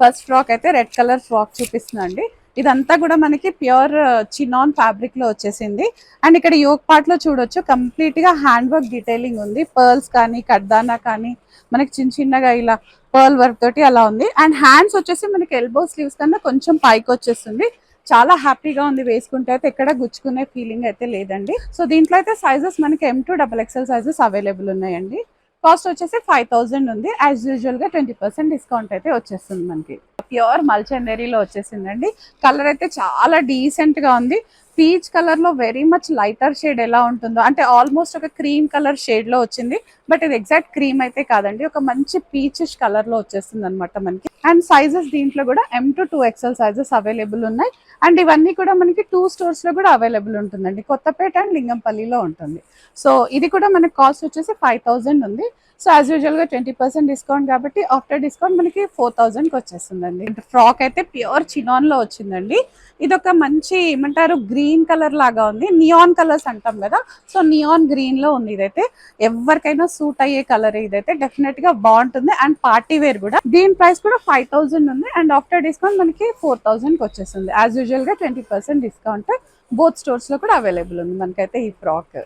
First frock అయితే red colour frock చూపిస్తున్నా అండి. ఇదంతా కూడా మనకి ప్యూర్ చినాన్ ఫ్యాబ్రిక్ లో వచ్చేసింది. అండ్ ఇక్కడ యోక్ పార్ట్ లో చూడొచ్చు కంప్లీట్ గా హ్యాండ్ వర్క్ డీటెయిలింగ్ ఉంది. పర్ల్స్ కానీ కడ్దానా కానీ మనకి చిన్న చిన్నగా ఇలా పర్ల్ వర్క్ తోటి అలా ఉంది. అండ్ హ్యాండ్స్ వచ్చేసి మనకి ఎల్బో స్లీవ్స్ కన్నా కొంచెం పైకి వచ్చేస్తుంది. చాలా హ్యాపీగా ఉంది వేసుకుంటే, అయితే ఎక్కడ గుచ్చుకునే ఫీలింగ్ అయితే లేదండి. సో దీంట్లో అయితే సైజెస్ మనకి M2 XXL సైజెస్ అవైలబుల్ ఉన్నాయండి. కాస్ట్ వచ్చేసి 5000 ఉంది. యాజ్ యూజువల్ గా 20% డిస్కౌంట్ అయితే వచ్చేస్తుంది మనకి. ప్యూర్ మల్చందేరీలో వచ్చేసిందండి. కలర్ అయితే చాలా డీసెంట్ గా ఉంది. పీచ్ కలర్ లో వెరీ మచ్ లైటర్ షేడ్ ఎలా ఉంటుందో, అంటే ఆల్మోస్ట్ ఒక క్రీమ్ కలర్ షేడ్ లో వచ్చింది. బట్ ఇది ఎగ్జాక్ట్ క్రీమ్ అయితే కాదండి, ఒక మంచి పీచిష్ కలర్ లో వచ్చేస్తుంది అనమాట మనకి. అండ్ సైజెస్ దీంట్లో కూడా M2 2XL సైజెస్ అవైలబుల్ ఉన్నాయి. అండ్ ఇవన్నీ కూడా మనకి 2 స్టోర్స్ లో కూడా అవైలబుల్ ఉంటుందండి. కొత్తపేట అండ్ లింగంపల్లిలో ఉంటుంది. సో ఇది కూడా మనకి కాస్ట్ వచ్చేసి 5000 ఉంది. సో యాజ్ యూజువల్ గా 20% డిస్కౌంట్ కాబట్టి ఆఫ్టర్ డిస్కౌంట్ మనకి 4000 కి వచ్చేస్తుందండి. ఫ్రాక్ అయితే ప్యూర్ చినాన్ లో వచ్చిందండి. ఇది ఒక మంచి ఏమంటారు గ్రీన్ కలర్ లాగా ఉంది. నియాన్ కలర్స్ అంటాం కదా, సో నియాన్ గ్రీన్ లో ఉంది. ఇదైతే ఎవరికైనా సూట్ అయ్యే కలర్. ఇదైతే డెఫినెట్ గా బాగుంటుంది అండ్ పార్టీ వేర్ కూడా. దీని ప్రైస్ కూడా 5000 ఉంది. అండ్ ఆఫ్టర్ డిస్కౌంట్ మనకి 4000 కి వచ్చేస్తుంది. యాజ్ యూజువల్ గా 20% డిస్కౌంట్ బోత్ స్టోర్స్ లో కూడా అవైలబుల్ ఉంది మనకైతే ఈ ఫ్రాక్.